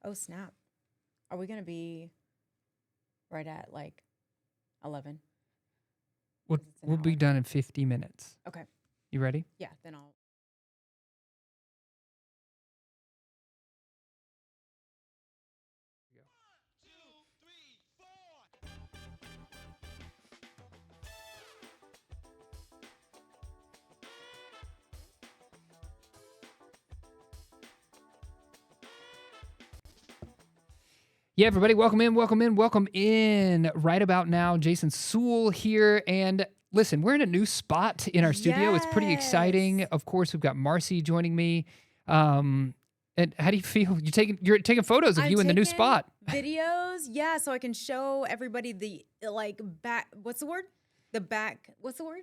Oh, snap. Are we going to be right at like 11? We'll, 'Cause it's an we'll be hour. done in 50 minutes. Okay. You ready? Yeah, then I'll. Yeah, everybody, welcome in, welcome in, welcome in. Right about now, Jason Sewell here. And listen, we're in a new spot in our studio. It's pretty exciting. Yes. Of course, we've got Marcy joining me. And how do you feel? You're taking photos of I'm you in the new taking spot. Videos, yeah, so I can show everybody the like back. What's the word? The back. What's the word?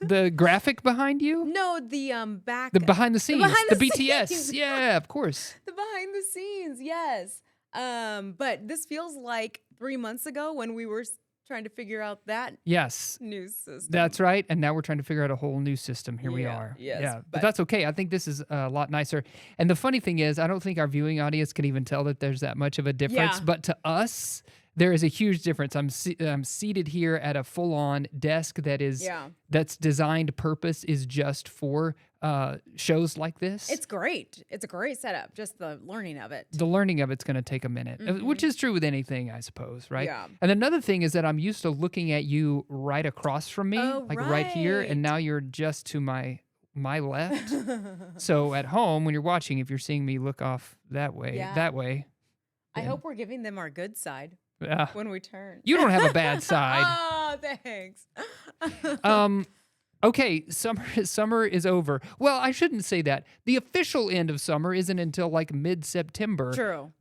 The graphic behind you? No, the back. The behind the scenes. behind The the BTS. scenes. Yeah, of course. The behind the scenes, yes. But this feels like 3 months ago when we were trying to figure out that Yes. new system. That's right. And now we're trying to figure out a whole new system. Here we Yeah, are. yes, Yeah. But but- that's okay. I think this is a lot nicer. And the funny thing is, I don't think our viewing audience can even tell that there's that much of a difference. Yeah. But to us, there is a huge difference. I'm seated here at a full-on desk that's designed purpose is just for shows like this. It's great. It's a great setup. Just the learning of it. The learning of it's going to take a minute, which is true with anything, I suppose, right? Yeah. And another thing is that I'm used to looking at you right across from me, like right here, and now you're just to my left. So at home, when you're watching, if you're seeing me look off that way, I hope we're giving them our good side yeah, when we turn. you don't have a bad side. Oh, thanks. Okay, summer is over. Well, I shouldn't say that. The official end of summer isn't until like mid-September. True.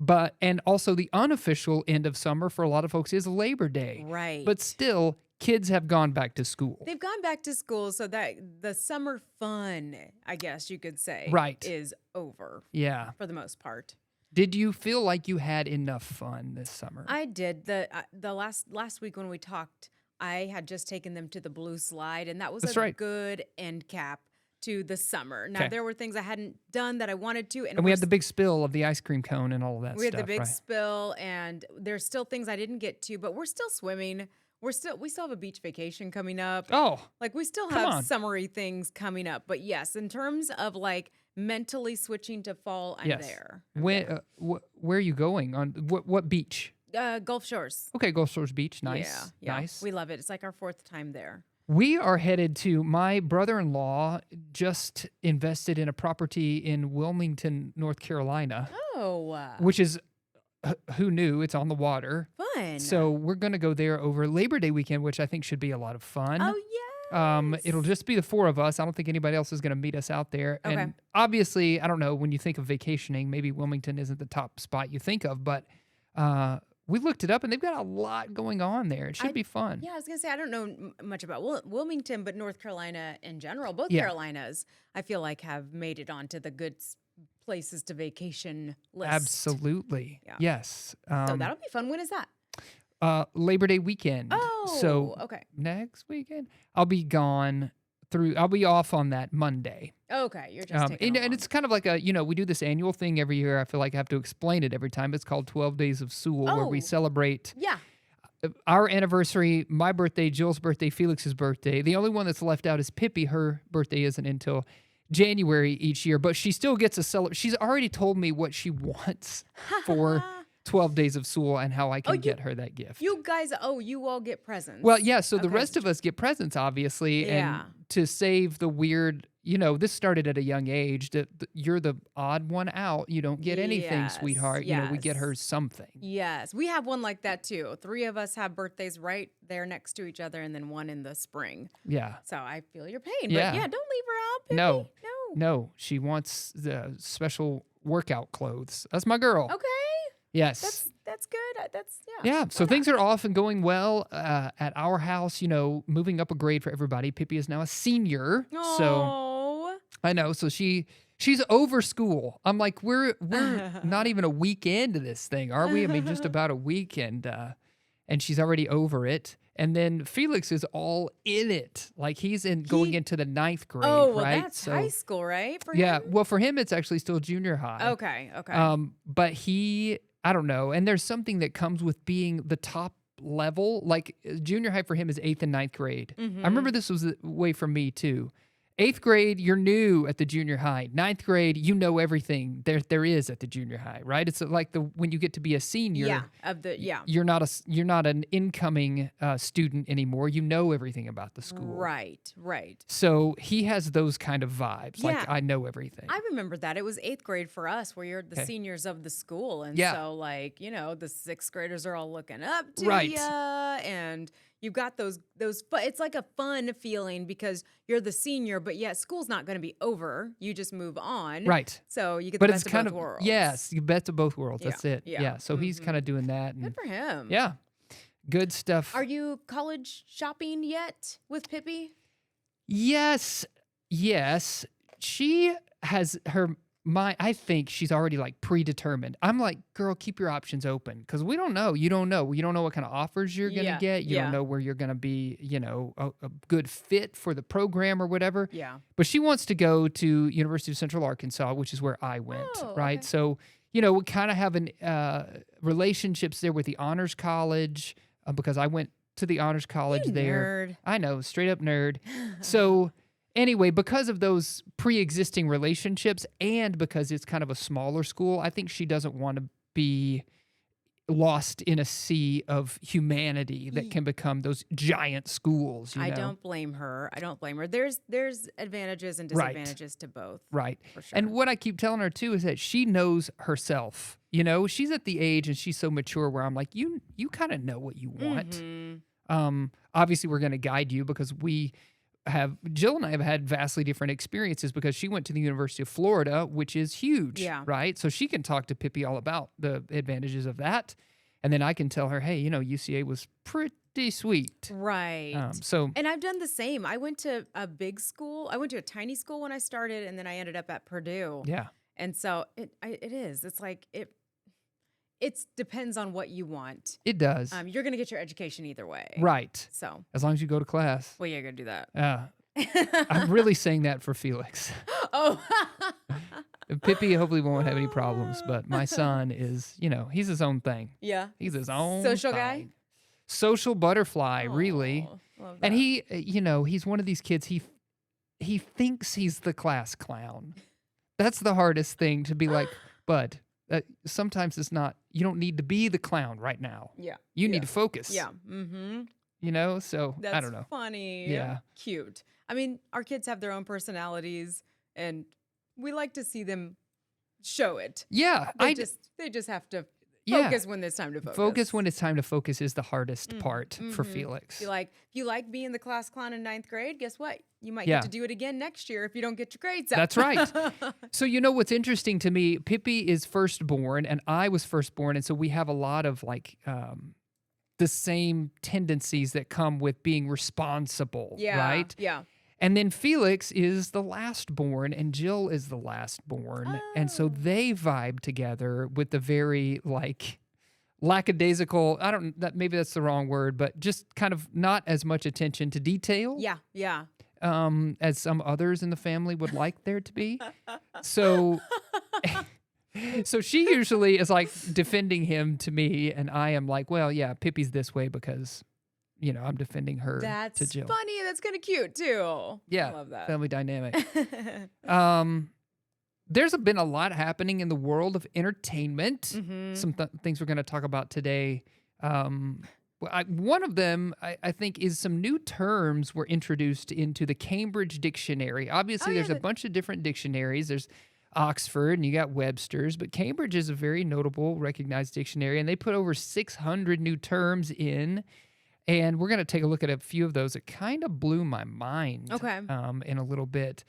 And also the unofficial end of summer for a lot of folks is Labor Day. Right. But still, kids have gone back to school. They've gone back to school, so that the summer fun, I guess you could say, Right. is over Yeah. for the most part. Did you feel like you had enough fun this summer? I did. The last week when we talked, I had just taken them to the Blue Slide, and that was That's a right. good end cap to the summer. Now, Okay. there were things I hadn't done that I wanted to. And we had the big spill of the ice cream cone and all of that We had stuff, the big right? spill, and there's still things I didn't get to, but we're still swimming. We still have a beach vacation coming up. Oh, Like we still Come on. have summery things coming up. But yes, in terms of like mentally switching to fall, I'm yes. there. Where are you going? On what beach? Gulf Shores. Okay, Gulf Shores Beach. Nice. Yeah. Nice. We love it. It's like our 4th time there. We are headed to my brother-in-law just invested in a property in Wilmington, North Carolina, Oh, which is who knew it's on the water. fun. So we're going to go there over Labor Day weekend, which I think should be a lot of fun. Oh, yeah. It'll just be the 4 of us. I don't think anybody else is going to meet us out there. Okay. And obviously, I don't know, when you think of vacationing, maybe Wilmington isn't the top spot you think of, but we looked it up and they've got a lot going on there. It should be fun. Yeah, I was going to say, I don't know much about Wilmington, but North Carolina in general, both Yeah. Carolinas, I feel like have made it onto the good places to vacation list. Absolutely. Yeah. Yes. So that'll be fun. When is that? Labor Day weekend. Oh, So okay. next weekend, I'll be gone I'll be off on that Monday. Okay, you're just taking and it's kind of like we do this annual thing every year. I feel like I have to explain it every time. It's called 12 Days of Sewell, where we Oh. celebrate yeah. our anniversary, my birthday, Jill's birthday, Felix's birthday. The only one that's left out is Pippi. Her birthday isn't until January each year, but she still gets a celebration. She's already told me what she wants for 12 Days of Sewell and how I can get her that gift. You guys, you all get presents. Well, yeah, so the Okay. rest of us get presents, obviously, Yeah. and to save the weird, this started at a young age. You're the odd one out. You don't get anything, Yes, sweetheart. We get yes. her something. Yes, we have one like that too. 3 of us have birthdays right there next to each other, and then one in the spring. Yeah. So I feel your pain. Yeah. But yeah, don't leave her out, Pippi. No. No. No, she wants the special workout clothes. That's my girl. Okay. Yes. That's good. Yeah. Yeah, so things are off and going well at our house, moving up a grade for everybody. Pippi is now a senior. So Oh. I know. So she's over school. I'm like, we're not even a week into this thing, are we? I mean, just about a week, and and she's already over it. And then Felix is all in it. Like he's going He into the ninth grade, Oh, well, right? that's high school, right, for Yeah, him? well, for him, it's actually still junior high. Okay, okay. But I don't know. And there's something that comes with being the top level. Like junior high for him is 8th and ninth grade. I remember this was the way for me too. 8th grade, you're new at the junior high. Ninth grade, you know everything there is at the junior high, right? It's like when you get to be a senior. Yeah. You're not an incoming student anymore. You know everything about the school. Right. So he has those kind of vibes. Yeah. Like I know everything. I remember that. It was 8th grade for us, where you're the Okay. seniors of the school. And Yeah. so, like, the 6th graders are all looking up to Right. ya, and you've got those it's like a fun feeling because you're the senior, but yet school's not going to be over. You just move on. Right. So you get the But best it's kind of both of, worlds. yes, you best of both worlds. Yeah, That's it. yeah. Yeah. So he's kind of doing that. And Good for him. yeah, good stuff. Are you college shopping yet with Pippi? Yes. She has her mind. I think she's already like predetermined. I'm like, girl, keep your options open because we don't know. You don't know. You don't know what kind of offers you're going to Yeah, get. You yeah. don't know where you're going to be, a good fit for the program or whatever. Yeah. But she wants to go to University of Central Arkansas, which is where I went, Oh, right? okay. So, we kind of have relationships there with the honors college because I went to the honors college You there. nerd. I know, straight up nerd. So anyway, because of those pre-existing relationships and because it's kind of a smaller school, I think she doesn't want to be lost in a sea of humanity that can become those giant schools. I don't blame her. There's advantages and Right. disadvantages to both. Right. For sure. And what I keep telling her too is that she knows herself. She's at the age and she's so mature where I'm like, you kind of know what you want. Mhm. Obviously, we're going to guide you because Jill and I have had vastly different experiences because she went to the University of Florida, which is huge, Yeah. right? So she can talk to Pippi all about the advantages of that. And then I can tell her, hey, UCA was pretty sweet. Right. So And I've done the same. I went to a big school. I went to a tiny school when I started, and then I ended up at Purdue. yeah, And so it is. It's like it depends on what you want. it does. You're gonna get your education either way. Right. So, As long as you go to class. well, you're gonna do that. I'm really saying that for Felix. Oh. Pippi hopefully won't have any problems, but my son is, he's his own thing. Yeah. He's his own Social thing. guy? Social butterfly, really. Oh, love And that. he, he's one of these kids. He thinks he's the class clown. That's the hardest thing to be like, bud. Sometimes it's not. You don't need to be the clown right now. Yeah. You yeah. need to focus. Yeah. Mm-hmm. So That's I don't know. funny. Yeah. Cute. I mean, our kids have their own personalities, and we like to see them show it. Yeah, They just have to focus when it's time to focus. Focus when it's time to focus is the hardest part for Mhm. Felix. If you like being the class clown in 9th grade, guess what? You might Yeah. get to do it again next year if you don't get your grades up. That's right. So what's interesting to me, Pippi is firstborn and I was firstborn. And so we have a lot of the same tendencies that come with being responsible, Yeah. right? Yeah. And then Felix is the lastborn and Jill is the lastborn. And so Oh. they vibe together with the very lackadaisical, maybe that's the wrong word, but just kind of not as much attention to detail. Yeah. Yeah. As some others in the family would like there to be. So she usually is like defending him to me, and I am like, well, yeah, Pippi's this way because, I'm defending her That's to Jill. funny. That's kind of cute too. Yeah, I love that. family dynamic. There's been a lot happening in the world of entertainment. Mhm. Some things we're going to talk about today. One of them, I think, is some new terms were introduced into the Cambridge Dictionary. Obviously, yeah, there's a bunch of different dictionaries. There's Oxford and you got Webster's, but Cambridge is a very notable, recognized dictionary, and they put over 600 new terms in. And we're going to take a look at a few of those that kind of blew my mind. Okay. In a little bit.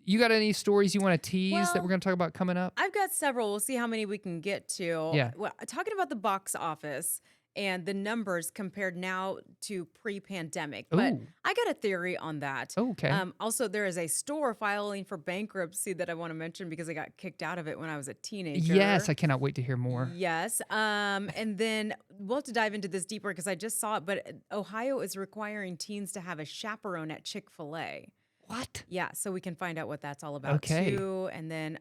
You got any stories you want to tease that Well, we're going to talk about coming up? I've got several. We'll see how many we can get to. Yeah. Well, talking about the box office, and the numbers compared now to pre-pandemic. But Ooh. I got a theory on that. Okay. Also, there is a store filing for bankruptcy that I want to mention because I got kicked out of it when I was a Yes, teenager. I cannot wait to hear more. Yes. And then we'll have to dive into this deeper because I just saw it, but Ohio is requiring teens to have a chaperone at Chick-fil-A. What? Yeah, so we can find out what that's all about Okay. too. And then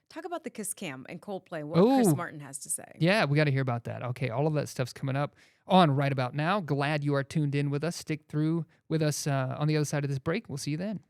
talk about the Kiss Cam and Coldplay, what Chris Oh, Martin has to say. yeah, we got to hear about that. Okay, all of that stuff's coming up on Right About Now. Glad you are tuned in with us. Stick through with us on the other side of this break. We'll see you then.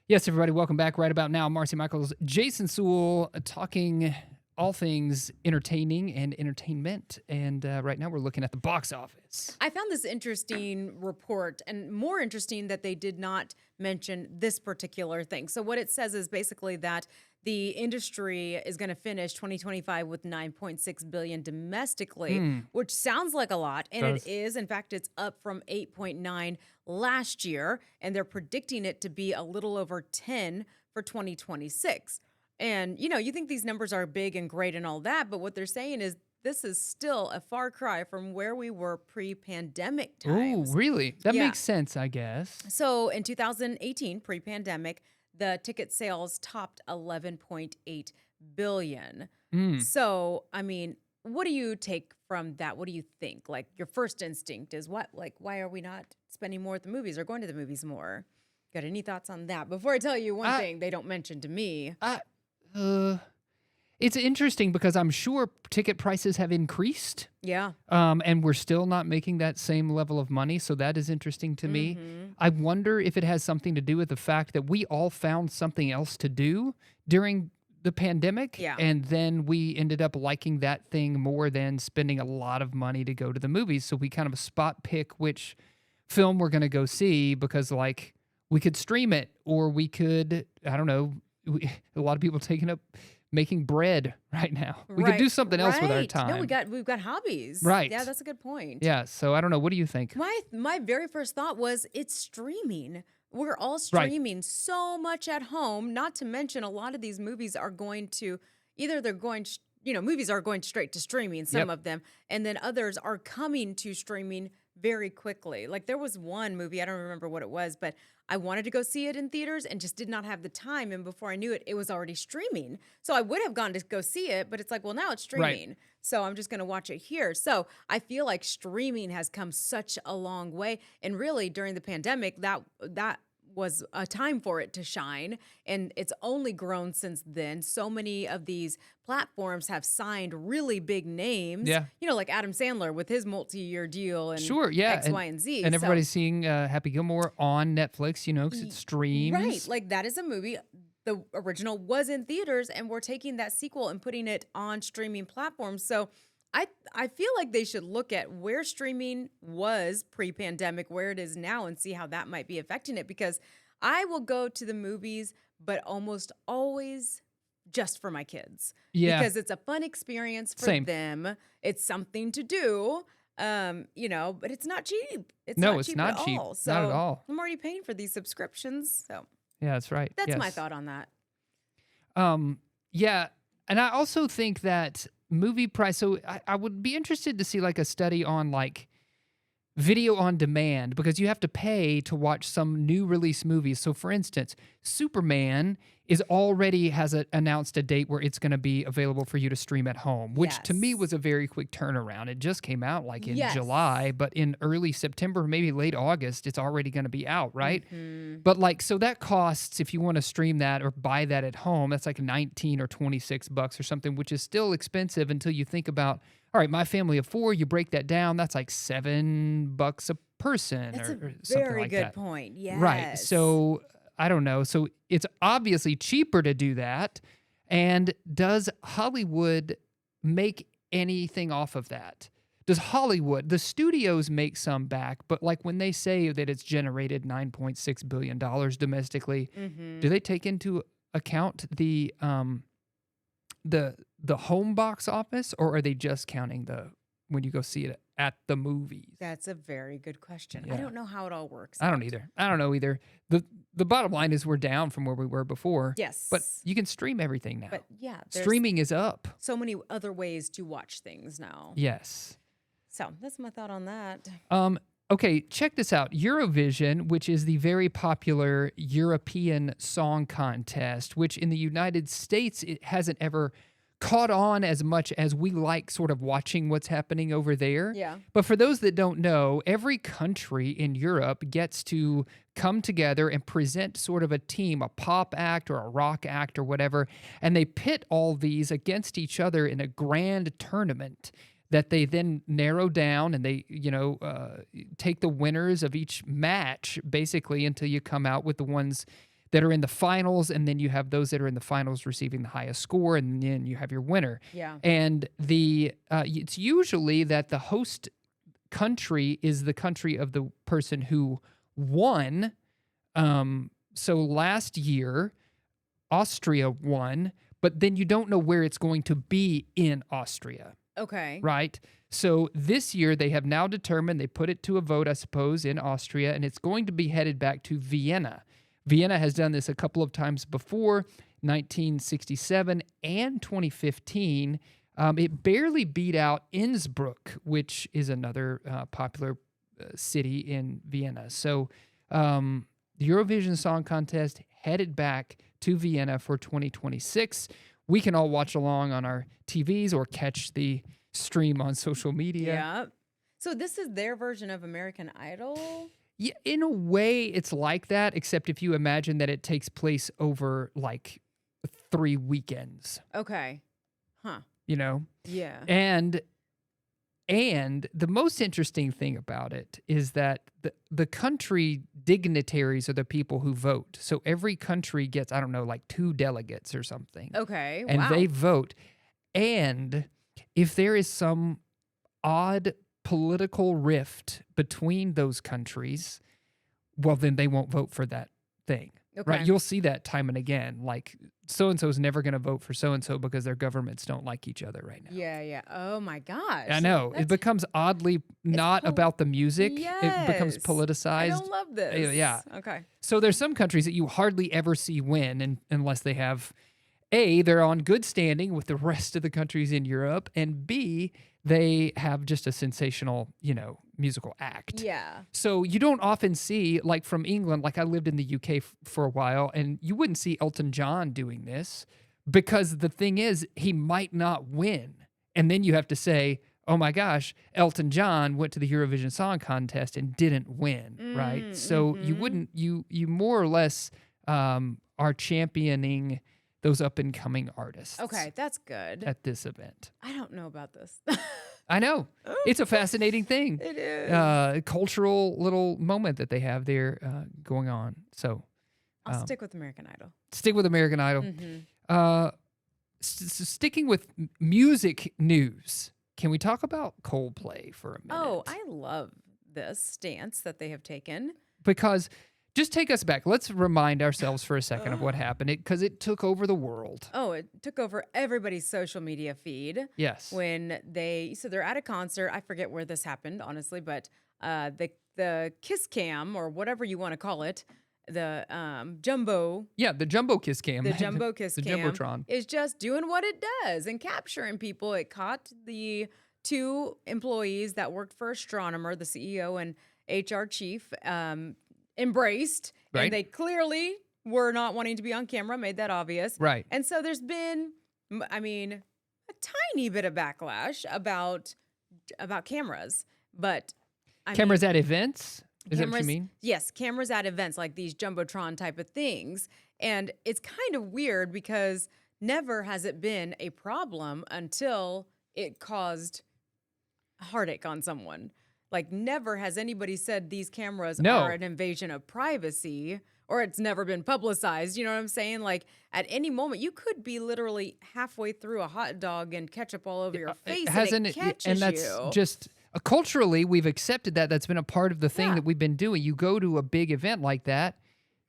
Yes, everybody, welcome back. Right about now, Marcy Michaels, Jason Sewell, talking all things entertaining and entertainment. And right now, we're looking at the box office. I found this interesting report, and more interesting that they did not mention this particular thing. So, what it says is basically that the industry is going to finish 2025 with 9.6 billion domestically, which sounds like a lot, and it is. In fact, it's up from 8.9 last year, and they're predicting it to be a little over 10 for 2026. And you think these numbers are big and great and all that, but what they're saying is this is still a far cry from where we were pre-pandemic Oh, times. really? That Yeah. makes sense, I guess. So in 2018, pre-pandemic, the ticket sales topped 11.8 billion. So, I mean, what do you take from that? What do you think? Like your first instinct is what? Like, why are we not spending more at the movies or going to the movies more? Got any thoughts on that? Before I tell you one I- thing they don't mention to me. It's interesting because I'm sure ticket prices have increased. Yeah. And we're still not making that same level of money. So that is interesting to me. I wonder if it has something to do with the fact that we all found something else to do during the pandemic. Yeah. And then we ended up liking that thing more than spending a lot of money to go to the movies. So we kind of spot pick which film we're going to go see because, like, we could stream it or we could, I don't know, a lot of people taking up making bread right now. We could do something else with our Right. time. No, we've got hobbies. Right. Yeah, that's a good point. Yeah, so I don't know. What do you think? My very first thought was it's streaming. We're all Right. streaming so much at home. Not to mention a lot of these movies are going to either they're going movies are going straight to streaming, some Yep. of them, and then others are coming to streaming very quickly. Like there was one movie, I don't remember what it was, but I wanted to go see it in theaters and just did not have the time. And before I knew it, it was already streaming. So I would have gone to go see it, but it's like, well, now it's streaming. So I'm just going to watch it here. So I feel like streaming has come such a long way. And really during the pandemic, that was a time for it to shine. And it's only grown since then. So many of these platforms have signed really big names. Yeah. Like Adam Sandler with his multi-year deal and Sure, yeah. X, Y, and Z. And So- everybody's seeing Happy Gilmore on Netflix, because it streams. Right. Like that is a movie. The original was in theaters and we're taking that sequel and putting it on streaming platforms. So I feel like they should look at where streaming was pre-pandemic, where it is now, and see how that might be affecting it. Because I will go to the movies, but almost always just for my kids Yeah, because it's a fun experience for same. them. It's something to do. But it's not cheap. It's No, not it's cheap not at cheap. all. Not at So all. I'm already paying for these subscriptions. So Yeah, that's right. that's my Yes. thought on that. Yeah, and I also think that movie price. So I would be interested to see like a study on like video on demand because you have to pay to watch some new release movies. So, for instance, Superman is already announced a date where it's going to be available for you to stream at home, which to me was Yes. a very quick turnaround. It just came out like in Yes. July, but in early September, maybe late August, it's already going to be out, right? Hmm. But like, so that costs, if you want to stream that or buy that at home, that's like 19 or 26 bucks or something, which is still expensive until you think about, all right, my family of four, you break that down, that's like $7 a person That's a or something very like good that. point. Right. Yes. So I don't know. So it's obviously cheaper to do that. And does Hollywood make anything off of that? Does Hollywood, the studios make some back, but like when they say that it's generated $9.6 billion domestically, Hmm. do they take into account the home box office, or are they just counting the when you go see it at the movies? That's a very good question. I Yeah. don't know how it all works I don't out. either. I don't know either. The bottom line is we're down from where we were before, but Yes. you can stream everything now. But yeah, there's Streaming is up. so many other ways to watch things now. Yes. So that's my thought on that. Okay, check this out. Eurovision, which is the very popular European song contest, which in the United States it hasn't ever caught on as much as we like sort of watching what's happening over there. Yeah. But for those that don't know, every country in Europe gets to come together and present sort of a team, a pop act or a rock act or whatever, and they pit all these against each other in a grand tournament that they then narrow down and they, take the winners of each match basically until you come out with the ones that are in the finals, and then you have those that are in the finals receiving the highest score, and then you have your winner. Yeah. And it's usually that the host country is the country of the person who won. So last year, Austria won, but then you don't know where it's going to be in Austria. Okay. Right. So this year they have now determined, they put it to a vote, I suppose, in Austria, and it's going to be headed back to Vienna. Vienna has done this a couple of times before, 1967 and 2015. It barely beat out Innsbruck, which is another popular city in Vienna. So the Eurovision Song Contest headed back to Vienna for 2026. We can all watch along on our TVs or catch the stream on social media. Yeah. So this is their version of American Idol? Yeah, in a way, it's like that, except if you imagine that it takes place over like 3 weekends, Okay. Huh. Yeah. Yeah. And the most interesting thing about it is that the country dignitaries are the people who vote. So every country gets, I don't know, like 2 delegates or something. Okay. And Wow. they vote. And if there is some odd political rift between those countries, well, then they won't vote for that thing. Okay. Right? You'll see that time and again. Like, so-and-so is never going to vote for so-and-so because their governments don't like each other right now. Yeah, yeah. Oh my gosh. I know. It becomes oddly not about the music. It becomes Yes. I politicized. don't love this. Yeah. Okay. So there's some countries that you hardly ever see win unless they have, A, they're on good standing with the rest of the countries in Europe, and B, they have just a sensational, musical act. Yeah. So you don't often see, like from England, like I lived in the UK for a while, and you wouldn't see Elton John doing this because the thing is, he might not win. And then you have to say, oh my gosh, Elton John went to the Eurovision Song Contest and didn't win, right? So you wouldn't, you more or less are championing those up and coming artists. Okay, that's good. At this event. I don't know about this. I know. It's a fascinating thing. It is. Cultural little moment that they have there going on. So I'll stick with American Idol. stick with American Idol. Mm-hmm. Sticking with music news. can we talk about Coldplay for a minute? Oh, I love this stance that they have taken. Because just take us back. Let's remind ourselves for a second of what happened because it took over the world. Oh, it took over everybody's social media feed Yes. when they're at a concert. I forget where this happened, honestly, but the kiss cam or whatever you want to call it, the jumbo Yeah, the jumbo kiss cam. the jumbo kiss the cam Jumbotron. is just doing what it does and capturing people. It caught the two employees that worked for Astronomer, the CEO and HR chief, embraced, Right. and they clearly were not wanting to be on camera, made that obvious. Right. And so there's been, I mean, a tiny bit of backlash about cameras, but Cameras at events? Is that what you cameras, mean? yes, cameras at events like these Jumbotron type of things. And it's kind of weird because never has it been a problem until it caused heartache on someone. Like, never has anybody said these cameras No. are an invasion of privacy, or it's never been publicized. You know what I'm saying? Like, at any moment, you could be literally halfway through a hot dog and ketchup all over your face, and it catches and that's you. just culturally we've accepted that. That's been a part of the thing Yeah. that we've been doing. You go to a big event like that,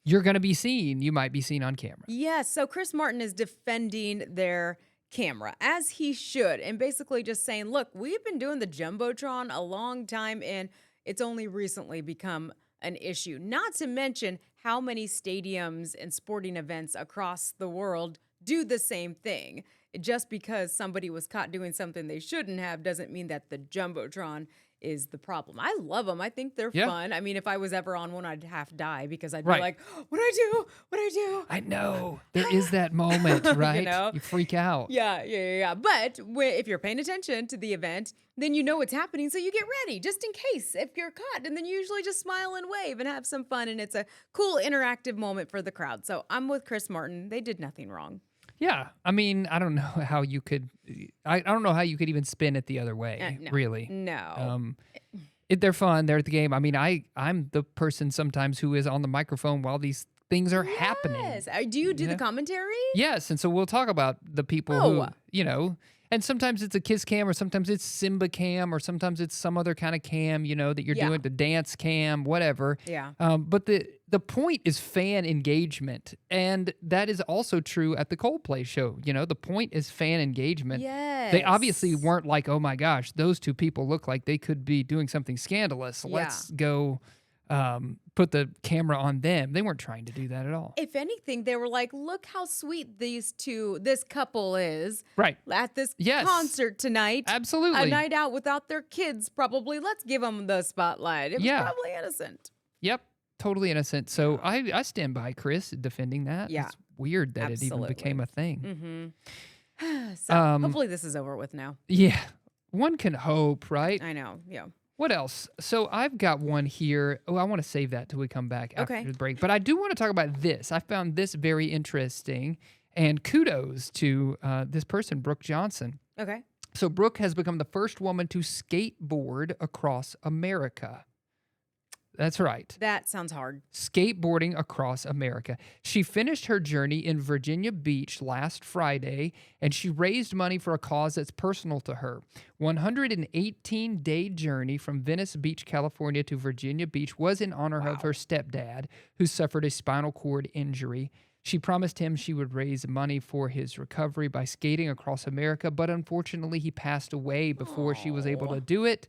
you're going to be seen. You might be seen on camera. Yes. So Chris Martin is defending their camera, as he should, and basically just saying, look, we've been doing the Jumbotron a long time, and it's only recently become an issue. Not to mention how many stadiums and sporting events across the world do the same thing. Just because somebody was caught doing something they shouldn't have doesn't mean that the Jumbotron is the problem. I love them. I think they're Yeah. fun. I mean, if I was ever on one, I'd half die because I'd Right. be like, what do I do? What do I do? I know. There is that moment, right? know? You freak out. Yeah. But if you're paying attention to the event, then you know what's happening. So you get ready just in case if you're caught. And then you usually just smile and wave and have some fun. And it's a cool interactive moment for the crowd. So I'm with Chris Martin. They did nothing wrong. Yeah. I mean, I don't know how you could I don't know how you could even spin it the other way, No. really. No. They're fun. They're at the game. I mean, I'm the person sometimes who is on the microphone while these things are happening. Yes. Do you do Yeah. the commentary? Yes, and so we'll talk about the people who, and sometimes it's a kiss cam or sometimes it's Simba cam or sometimes it's some other kind of cam, that you're Yeah. doing, the dance cam, whatever. Yeah. But the point is fan engagement, and that is also true at the Coldplay show. The point is fan engagement. Yes. They obviously weren't like, oh my gosh, those two people look like they could be doing something scandalous. Yeah. Let's go put the camera on them. They weren't trying to do that at all. If anything, they were like, look how sweet this couple is. Right. At this Yes. concert tonight. Absolutely. A night out without their kids, probably. Let's give them the spotlight. It was Yeah. probably innocent. Yep. Totally innocent. So I stand by Chris defending that. Yeah. It's weird that it even Absolutely. became a thing. So hopefully this is over with now. Yeah. One can hope, right? I know. Yeah. What else? So I've got one here. Oh, I want to save that till we come back after Okay. the break. But I do want to talk about this. I found this very interesting. And kudos to this person, Brooke Johnson. Okay. So Brooke has become the first woman to skateboard across America. That's right. That sounds hard. Skateboarding across America. She finished her journey in Virginia Beach last Friday, and she raised money for a cause that's personal to her. 118-day journey from Venice Beach, California to Virginia Beach was in honor of her stepdad, who suffered a spinal cord injury. She promised him she would raise money for his recovery by skating across America, but unfortunately he passed away before she was able to do it.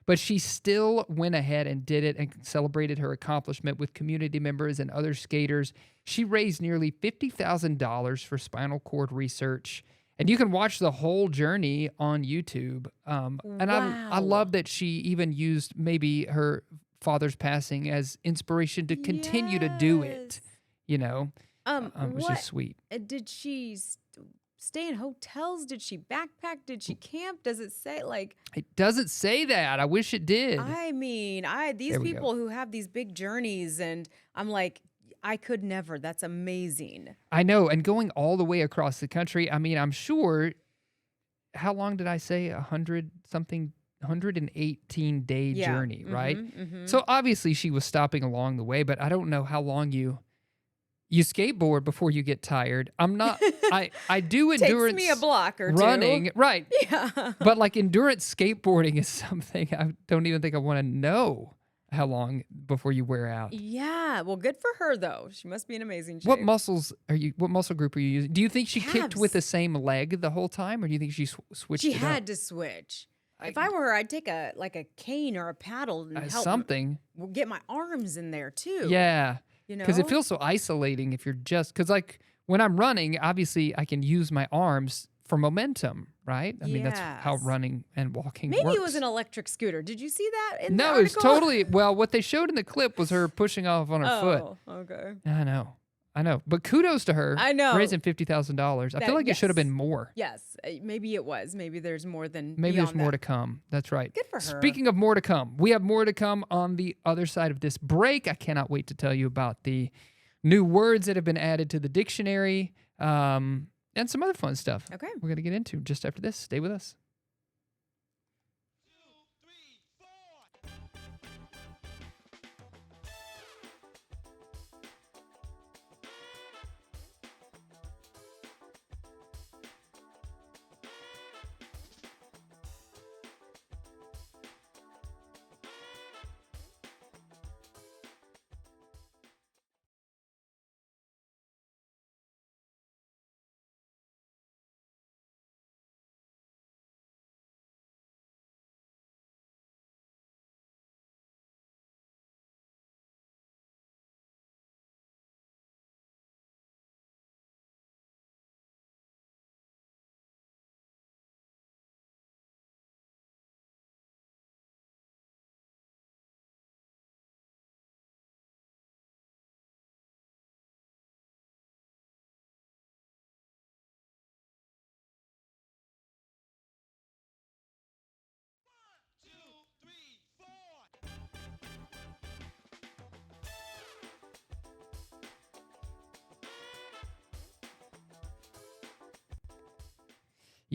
But she still went ahead and did it and celebrated her accomplishment with community members and other skaters. She raised nearly $50,000 for spinal cord research. And you can watch the whole journey on YouTube. And I love that she even used maybe her father's passing as inspiration to continue to do it. It was just sweet. Did she stay in hotels? Did she backpack? Did she camp? Does it say It doesn't say that. I wish it did. I mean, these There we go. people who have these big journeys, and I'm like, I could never. That's amazing. I know. And going all the way across the country, I mean, I'm sure, how long did I say? 118-day journey, right? So obviously she was stopping along the way, but I don't know how long you You skateboard before you get tired. I'm not. I do endurance. Takes me a block or two. Running, right? Yeah. But like endurance skateboarding is something I don't even think I want to know how long before you wear out. Yeah. Well, good for her though. She must be in amazing shape. What muscles are you? What muscle group are you using? Do you think she kicked with the Calves. same leg the whole time, or do you think she switched She it had up? to switch. If I were her, I'd take a cane or a paddle and help Something. get my arms in there too. Yeah. You know? Because it feels so isolating if you're just, because like when I'm running, obviously I can use my arms for momentum, right? I mean, that's how Yes. running and walking Maybe works. it was an electric scooter. Did you see that in the No, article? it's totally, well, what they showed in the clip was her pushing off on her foot. Oh, okay. I know. But kudos to her. I know. Raising $50,000. I feel like it should have been more. Yes, maybe it was. Maybe there's more than Maybe there's beyond more that. to come. That's right. Good for her. Speaking of more to come, we have more to come on the other side of this break. I cannot wait to tell you about the new words that have been added to the dictionary and some other fun stuff. Okay. We're going to get into just after this. Stay with us.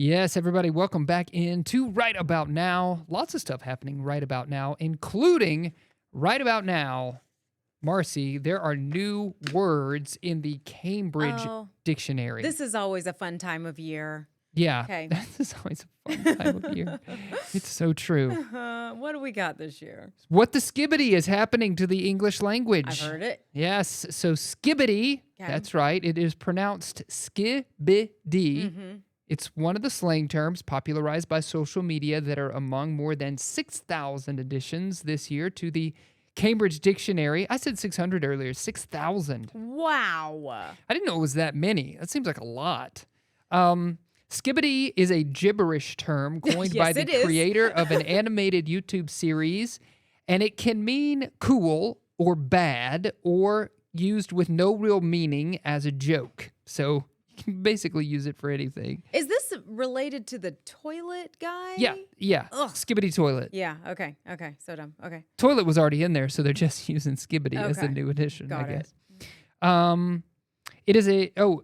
Yes, everybody, welcome back into Right About Now. Lots of stuff happening right about now, including right about now, Marcy, there are new words in the Cambridge Dictionary. This is always a fun time of year. Yeah, Okay. this is always a fun time of year. It's so true. What do we got this year? What the skibbity is happening to the English language? I've heard it. Yes, so skibbity, that's right. It is pronounced skibbity. Mm-hmm. It's one of the slang terms popularized by social media that are among more than 6,000 additions this year to the Cambridge Dictionary. I said 600 earlier, 6,000. Wow. I didn't know it was that many. That seems like a lot. Skibbity is a gibberish term coined by the creator of an animated YouTube series, and it can mean cool or bad or used with no real meaning as a joke. So you can basically use it for anything. Is this related to the toilet guy? Yeah. Ugh. Skibbity toilet. Yeah, okay, so dumb. Okay. Toilet was already in there, so they're just using skibbity as the new addition, I guess. It is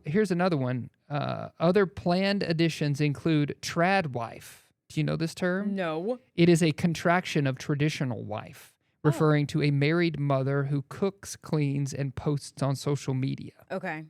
here's another one. Other planned additions include tradwife. Do you know this term? No. It is a contraction of traditional wife, referring to a married mother who cooks, cleans, and posts on social media. Okay.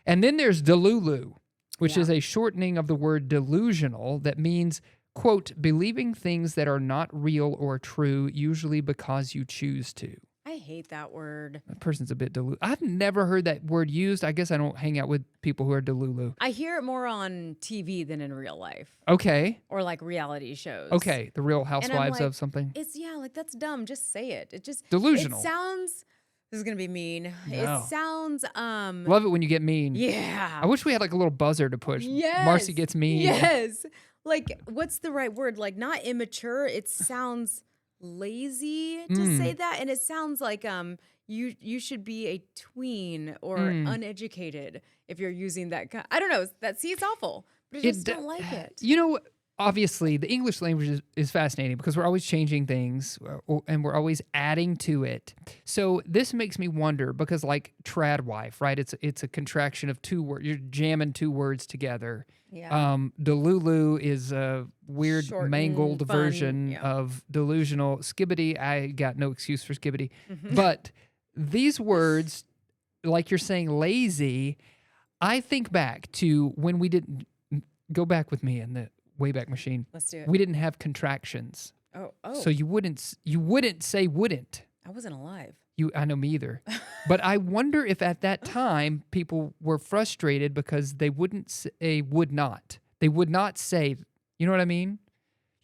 And then there's delulu, which is a shortening of the word delusional that means, quote, believing things that are not real or true, usually because you choose to. I hate that word. That person's a bit delulu. I've never heard that word used. I guess I don't hang out with people who are delulu. I hear it more on TV than in real life. Okay. Or like reality shows. Okay. The Real Housewives of something. It's like that's dumb. Just say it. It just delusional. It sounds. This is gonna be mean. No. It sounds. Love it when you get mean. Yeah. I wish we had like a little buzzer to push. Yes. Marcy gets mean. Yes. Like, what's the right word? Like, not immature. It sounds lazy to say that, and it sounds like you should be a tween or uneducated if you're using that. I don't know. It's awful, but I just don't like it. You know, obviously, the English language is fascinating because we're always changing things and we're always adding to it. So this makes me wonder because, like, tradwife, right? It's a contraction of two words. You're jamming two words together. Yeah. Delulu is a weird, Shortened, mangled fun, version of delusional. Skibbity, I got no excuse for skibbity. But these words like you're saying, lazy, I think back to when we didn't go back with me in the Wayback Machine. Let's do it. We didn't have contractions. Oh. So you wouldn't say wouldn't. I wasn't alive. I know me either. But I wonder if at that time people were frustrated because they wouldn't say would not. They would not say, you know what I mean?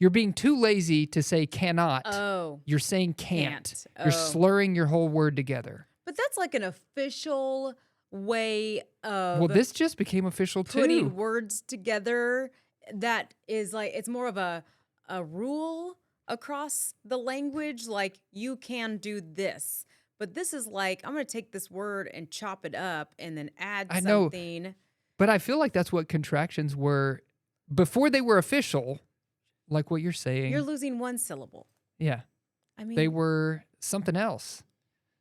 You're being too lazy to say cannot. Oh. You're saying can't. Oh. You're slurring your whole word together. But that's like an official way of Well, this just became official too. putting words together that is like, it's more of a rule across the language, like you can do this. But this is like, I'm going to take this word and chop it up and then add something. But I feel like that's what contractions were before they were official, like what you're saying. You're losing one syllable. Yeah. I mean, They were something else.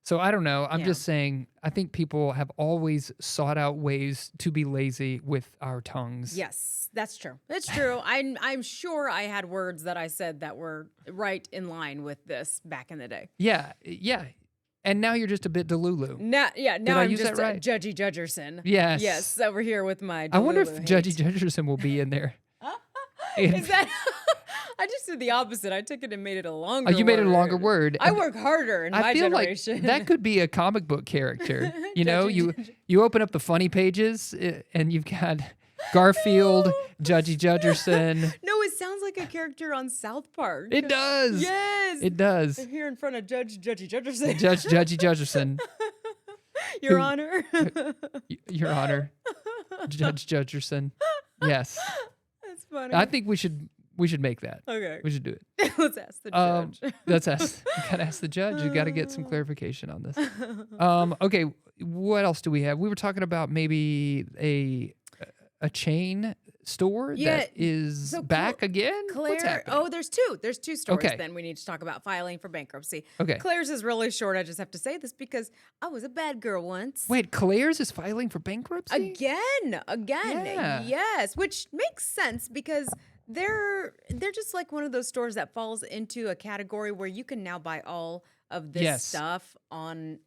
So I don't know. I'm Yeah. just saying, I think people have always sought out ways to be lazy with our tongues. yes, that's true. It's true. I'm sure I had words that I said that were right in line with this back in the day. Yeah. Yeah. And now you're just a bit delulu. Now I I'm use just that right? Judgy Judgerson. Yes. Yes, over here with my I wonder if Delulu Judgy hate. Judgerson will be in there. Is that? I just did the opposite. I took it and made it a longer. Oh, you made it a longer word. word. I work harder in I my feel generation. like that could be a comic book character. You know, Judgy you open up the funny pages and you've got Garfield, Judgy Judgerson. No, it sounds like a character on South Park. It does. Yes. It does. I'm here in front of Judgy Judgerson. Judge Judgy Judgerson. Your Honor. Your Honor. Judge Judgerson. Yes. That's funny. I think we should make that. Okay. We should do it. Let's ask the judge. Let's ask. You gotta ask the judge. You gotta get some clarification on this. Okay. What else do we have? We were talking about maybe a chain store Yeah, that is so back again. What's Claire. happening? Oh, there's two. There's two stores. Okay. Then we need to talk about filing for bankruptcy. Okay. Claire's is really short. I just have to say this because I was a bad girl once. Wait, Claire's is filing for bankruptcy Again. Yeah. Yes, which makes sense because they're just like one of those stores that falls into a category where you can now buy all of this Yes. stuff online.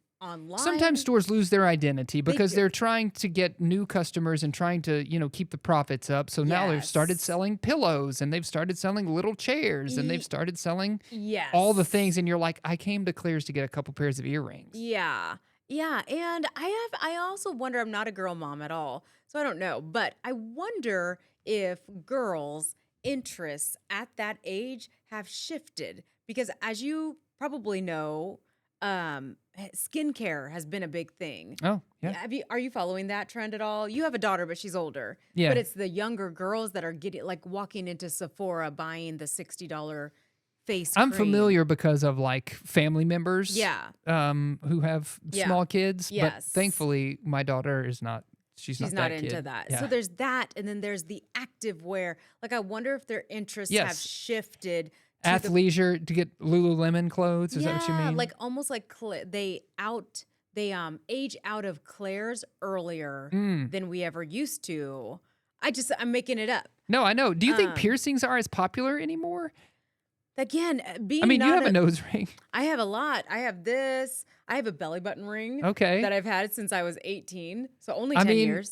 Sometimes stores lose their identity because do. they're trying to get new customers and trying to, keep the profits up. So now they've started Yes. selling pillows and they've started selling little chairs and they've started selling Yes. all the things. And you're like, I came to Claire's to get a couple pairs of earrings. Yeah. Yeah. And I also wonder, I'm not a girl mom at all, so I don't know, but I wonder if girls' interests at that age have shifted because as you probably know, skincare has been a big thing. Oh, yeah. Are you following that trend at all? You have a daughter, but she's older. Yeah. But it's the younger girls that are walking into Sephora buying the $60 face I'm cream. familiar because of like family members Yeah. Who have Yeah. small kids. But Yes. thankfully, my daughter is not. She's Not that into kid. that. Yeah. So there's that, and then there's the active wear. Like I wonder if their interests have Yes. shifted to the athleisure to get Lululemon clothes. Is that what you mean? like almost like they age out of Claire's earlier than we ever used to. I'm making it up. No, I know. Do you think piercings are as popular anymore? Again, being I mean, you not have a nose ring. I have a lot. I have this. I have a belly button ring. Okay. That I've had since I was 18. So only I 10 mean, years.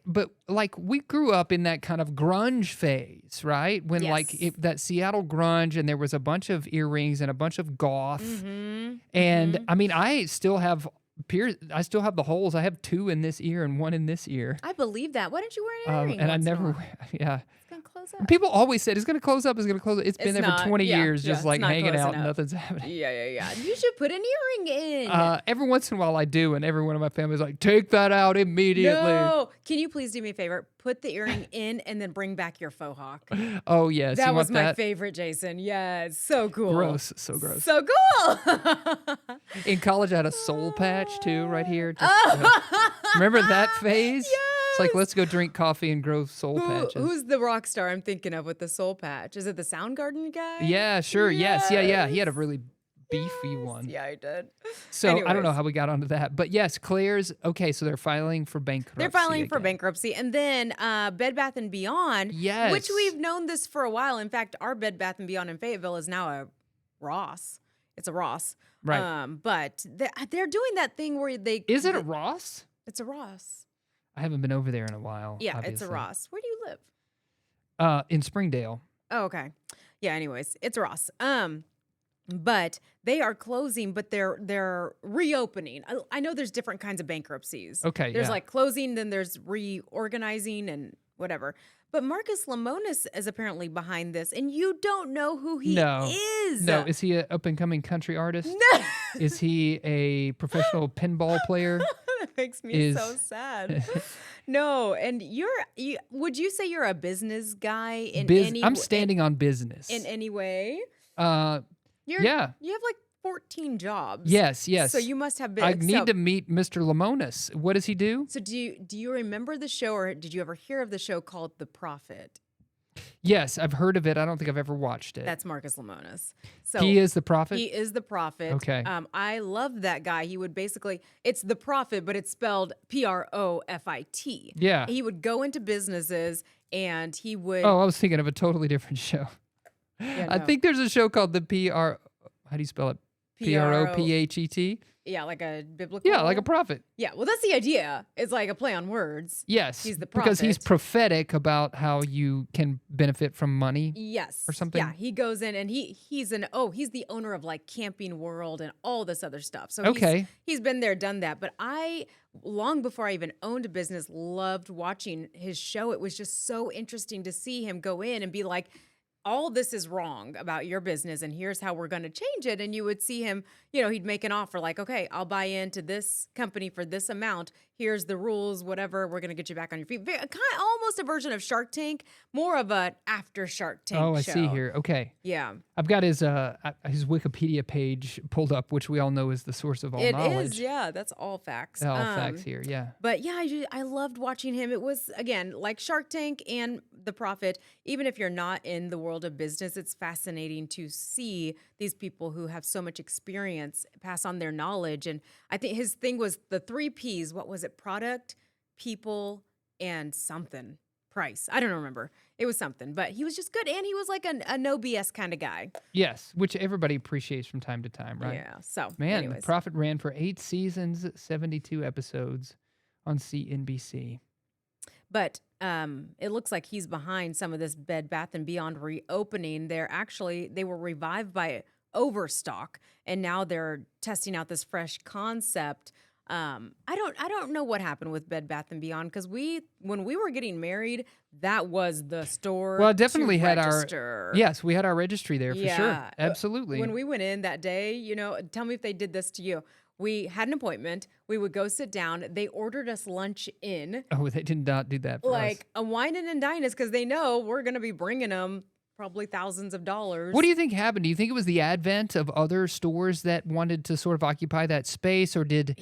but like we grew up in that kind of grunge phase, right? When Yes. that Seattle grunge and there was a bunch of earrings and a bunch of goth. Mm-hmm. And I mean, I still have the holes. I have 2 in this ear and 1 in this ear. I believe that. Why don't you wear an earring? And I once in a never, while? yeah. It's gonna close up. People always said it's going to close up. It's going to close up. It's been It's there not. for 20 Yeah, years, yeah, just it's like not hanging closing out and up. nothing's happening. Yeah. You should put an earring in. Every once in a while I do, and everyone in my family's like, take that out immediately. No. Can you please do me a favor? Put the earring in and then bring back your faux hawk. Oh, yes. That you was want my that? favorite, Jason. Yeah, it's so cool. Gross. So gross. So cool. In college, I had a soul patch too, right here. Just, remember that phase? It's like, let's go drink coffee and grow soul patches. Who's the rock star I'm thinking of with the soul patch? Is it the Soundgarden guy? Yeah, sure. Yes. Yeah. He had a Yes. really beefy one. Yeah, I did. So I don't know Anyways. how we got onto that. But yes, Claire's, okay, so they're filing for bankruptcy. They're filing for again. bankruptcy. And then Bed Bath & Beyond, Yes. which we've known this for a while. In fact, our Bed Bath & Beyond in Fayetteville is now a Ross. It's a Ross. Right. But they're doing that thing where Is it a Ross? it's a Ross. I haven't been over there in a while, Yeah, it's a obviously. Ross. Where do you live? In Springdale. Oh, okay. Yeah, anyways, it's a Ross. But they are closing, but they're reopening. I know there's different kinds of bankruptcies. Okay, There's yeah. like closing, then there's reorganizing and whatever. But Marcus Lemonis is apparently behind this, and you don't know who he No. is. No, is he an up-and-coming country artist? No. Is he a professional pinball player? That makes me so sad. No, and would you say you're a business guy in I'm standing on business. in any way? Yeah. You have like 14 jobs. Yes. So you must have been. I need to meet Mr. Lemonis. What does he do? So do you remember the show, or did you ever hear of the show called The Prophet? Yes, I've heard of it. I don't think I've ever watched it. That's Marcus Lemonis. So he is the prophet? He is the prophet. Okay. I love that guy. He would basically, it's the prophet, but it's spelled Profit. Yeah. He would go into businesses and he would. Oh, I was thinking of a totally different show. Yeah, I no. think there's a show called the how do you spell it? Prophet? Yeah, like a biblical. Yeah, like a prophet. Yeah, well, that's the idea. It's like a play on words. Yes. He's the because he's prophet. prophetic about how you can benefit from money. Yes. Or something? Yeah, he goes in and he's the owner of like Camping World and all this other stuff. So Okay. he's been there, done that. But long before I even owned a business, loved watching his show. It was just so interesting to see him go in and be like, all this is wrong about your business and here's how we're going to change it. And you would see him, he'd make an offer like, okay, I'll buy into this company for this amount. Here's the rules, whatever. We're going to get you back on your feet. Kind of almost a version of Shark Tank, more of an after Shark Tank Oh, I show. see here. Okay. Yeah. I've got his Wikipedia page pulled up, which we all know is the source of all knowledge. It is, yeah. That's all facts. All facts here, yeah. But yeah, I loved watching him. It was, again, like Shark Tank and The Prophet. Even if you're not in the world of business, it's fascinating to see these people who have so much experience pass on their knowledge. And I think his thing was the 3 Ps. What was it? Product, people, and something. Price. I don't remember. It was something, but he was just good. And he was like a no BS kind of guy. Yes, which everybody apprecites from time to time, right? Yeah. So, Man, anyways. Prophet ran for 8 seasons, 72 episodes on CNBC. But it looks like he's behind some of this Bed Bath & Beyond reopening. They were revived by Overstock, and now they're testing out this fresh concept. I don't know what happened with Bed Bath & Beyond, because when we were getting married, that was the store. Well, it definitely to had register. Yes, we had our registry there for sure. Yeah. Absolutely. When we went in that day, tell me if they did this to you. We had an appointment. We would go sit down. They ordered us lunch in. Oh, they did not do that for us. Like a wine and dine us, because they know we're going to be bringing them probably thousands of dollars. What do you think happened? Do you think it was the advent of other stores that wanted to sort of occupy that space, or did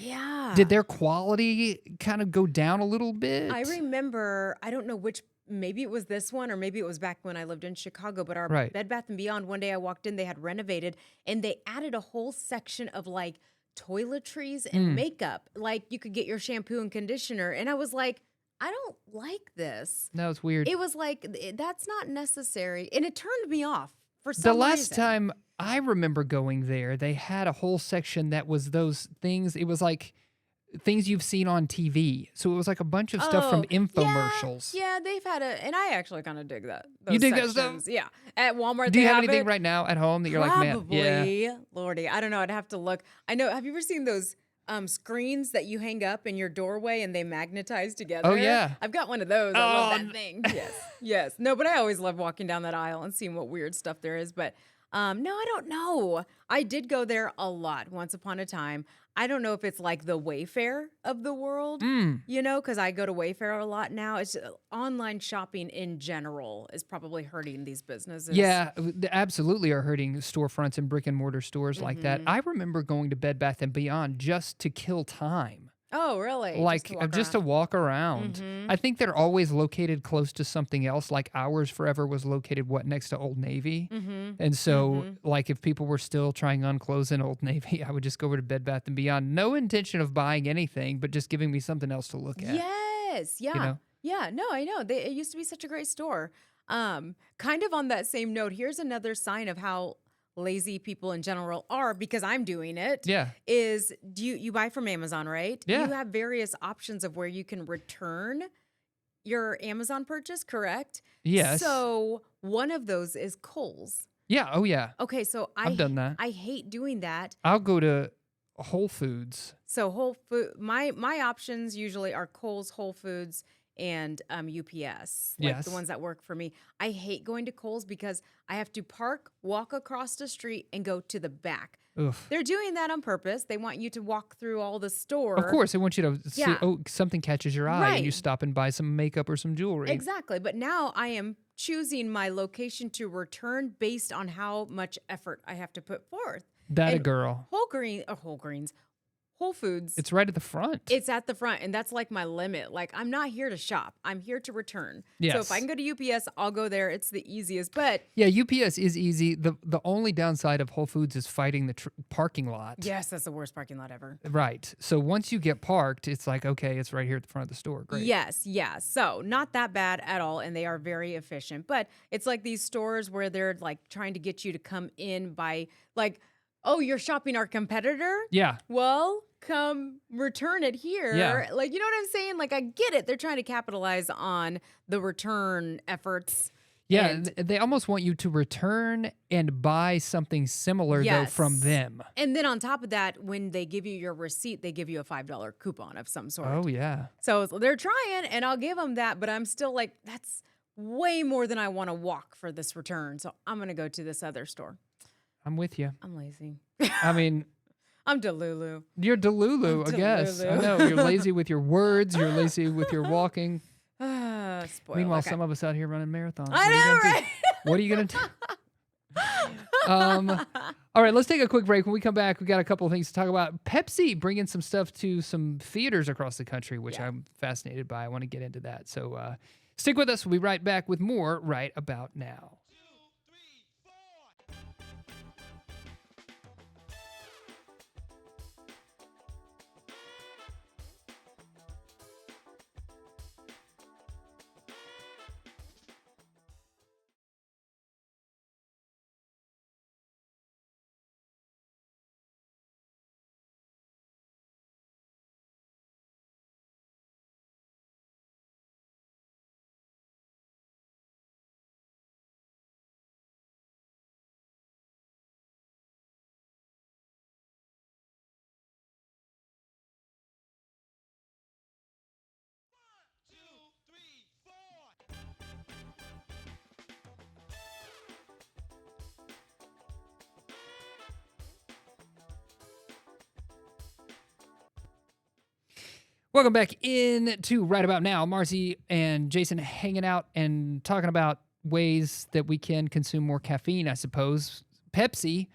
their quality kind of go down a little bit? I remember, I don't know which, maybe it was this one or maybe it was back when I lived in Chicago, but our Right. Bed Bath & Beyond, one day I walked in, they had renovated and they added a whole section of like toiletries and makeup. Like you could get your shampoo and conditioner. And I was like, I don't like this. That was weird. It was like, that's not necessary. And it turned me off for some The reason. last time I remember going there, they had a whole section that was those things. It was like things you've seen on TV. So it was like a bunch of stuff from infomercials. Yeah, they've had and I actually kind of dig that. You dig that sections. stuff? Yeah. At Walmart, Do you they have have anything it. right now at home that you're like, man, Probably. yeah. Lordy, I don't know. I'd have to look. I know. Have you ever seen those screens that you hang up in your doorway and they magnetize together? Oh, yeah. I've got one of those. I love Oh, that thing. Yes. Yes. No, but I always love walking down that aisle and seeing what weird stuff there is. But no, I don't know. I did go there a lot once upon a time. I don't know if it's like the Wayfair of the world, because I go to Wayfair a lot now. It's online shopping in general is probably hurting these businesses. Yeah, they absolutely are hurting storefronts and brick and mortar stores like that. I remember going to Bed Bath & Beyond just to kill time. Oh, really? Like just to walk around. I think they're always located close to something else. Like ours forever was located next to Old Navy, and so like if people were still trying on clothes in Old Navy, I would just go over to Bed Bath & Beyond. No intention of buying anything, but just giving me something else to look at. Yes. Yeah. know? Yeah. No, I know. It used to be such a great store. Kind of on that same note, here's another sign of how lazy people in general are, because I'm doing it, Yeah. is you buy from Amazon, right? Yeah. You have various options of where you can return your Amazon purchase, correct? Yes. So one of those is Kohl's. Yeah. Oh, yeah. Okay, so I've done that. I hate doing that. I'll go to Whole Foods. So Whole Food, my options usually are Kohl's, Whole Foods, and UPS, like the Yes. ones that work for me. I hate going to Kohl's because I have to park, walk across the street, and go to the back. Oof. They're doing that on purpose. They want you to walk through all the store. Of course, they want you to see, Yeah. oh, something catches your eye, and you Right. stop and buy some makeup or some jewelry. Exactly. But now I am choosing my location to return based on how much effort I have to put forth. That a And girl. Whole Foods. It's right at the front. It's at the front, and that's like my limit. Like, I'm not here to shop. I'm here to return. So Yes. if I can go to UPS, I'll go there. It's the easiest. But Yeah, UPS is easy. The only downside of Whole Foods is fighting the parking lot. yes, that's the worst parking lot ever. Right. So once you get parked, it's like, okay, it's right here at the front of the store. Great. Yes, yeah. So not that bad at all, and they are very efficient. But it's like these stores where they're like trying to get you to come in by like, oh, you're shopping our competitor? Yeah. Well, come return it here. Yeah. Like, you know what I'm saying? Like, I get it. They're trying to capitalize on the return efforts. Yeah. And- They almost want you to return and buy something similar, though, from Yes. them. And then on top of that, when they give you your receipt, they give you a $5 coupon of some sort. Oh, yeah. So they're trying, and I'll give them that, but I'm still like, that's way more than I want to walk for this return. So I'm going to go to this other store. I'm with you. I'm lazy. I mean, I'm Delulu. you're Delulu, I guess. I Delulu. know. You're lazy with your words. You're lazy with your walking. Spoiled. Meanwhile, Okay. some of us out here running marathons. I know, right? What are you going to do? All right, let's take a quick break. When we come back, we got a couple of things to talk about. Pepsi bringing some stuff to some theaters across the country, which Yeah. I'm fascinated by. I want to get into that. So stick with us. We'll be right back with more right about now. Welcome back into Right About Now. Marcy and Jason hanging out and talking about ways that we can consume more caffeine, I suppose. Pepsi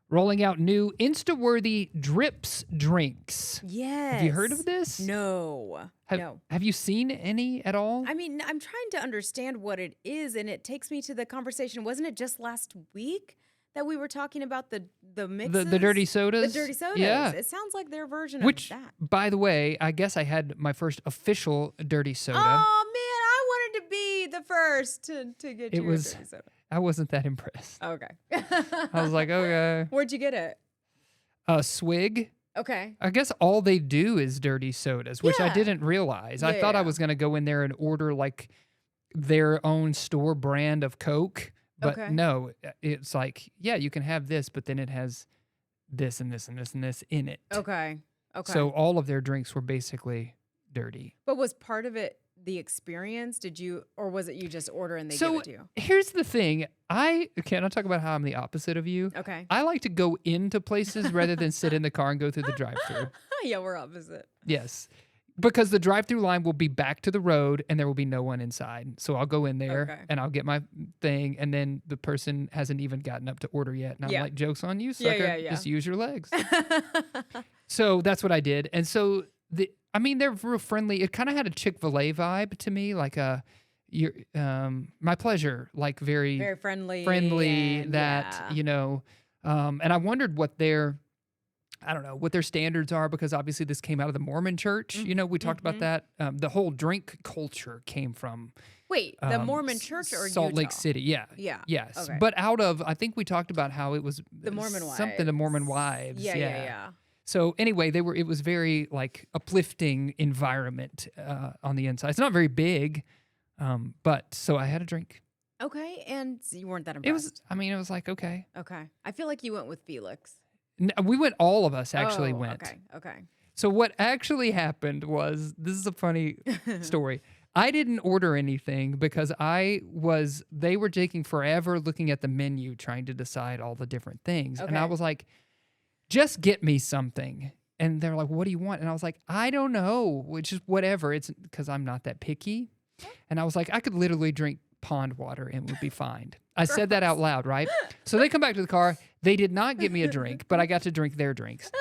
rolling out new Insta-worthy drips drinks. Yes. Have you heard of this? No. No. Have you seen any at all? I mean, I'm trying to understand what it is, and it takes me to the conversation. Wasn't it just last week that we were talking about the mixes? The dirty sodas? The dirty sodas. Yeah. It sounds like their version Which, of that. by the way, I guess I had my first official dirty soda. Oh, man, I wanted to be the first to get It you was- a dirty soda. I wasn't that impressed. Okay. I was like, okay. Where'd you get it? Swig. Okay. I guess all they do is dirty sodas, which I Yeah. didn't realize. I Yeah, thought I yeah. was going to go in there and order like their own store brand of Coke. But Okay. no, it's like, yeah, you can have this, but then it has this and this and this and this in it. Okay. Okay. So all of their drinks were basically dirty. but was part of it the experience? Did you, or was it you just order and they So give it to you? here's the thing. Can I talk about how I'm the opposite of you? Okay. I like to go into places rather than sit in the car and go through the drive-thru. Yeah, we're opposite. Yes. Because the drive-through line will be back to the road and there will be no one inside. So I'll go in there Okay. and I'll get my thing, and then the person hasn't even gotten up to order yet. And I'm Yeah. like, joke's on you, Yeah, sucker. yeah, yeah. Just use your legs. So that's what I did. And so they're real friendly. It kind of had a Chick-fil-A vibe to me, like my pleasure, like very Very friendly. friendly and that, yeah. and I wondered what their I don't know what their standards are, because obviously this came out of the Mormon church. You know, we talked about that. The whole drink culture came from Wait, the Mormon church or Salt Utah? Lake City. Yeah. Yeah. Yes. Okay. But out of, I think we talked about how it was The Mormon something to Mormon wives. wives. Yeah. So anyway, it was very like uplifting environment on the inside. It's not very big, but so I had a drink. Okay, and you weren't that impressed. It was like, okay. Okay. I feel like you went with Felix. We went, all of us actually went. Okay. So what actually happened was, this is a funny story. I didn't order anything because they were taking forever looking at the menu trying to decide all the different things. And I Okay. was like, just get me something. And they're like, what do you want? And I was like, I don't know, which is whatever. It's because I'm not that picky. And I was like, I could literally drink pond water and would be fine. I said that out loud, right? So they come back to the car. They did not get me a drink, but I got to drink their drinks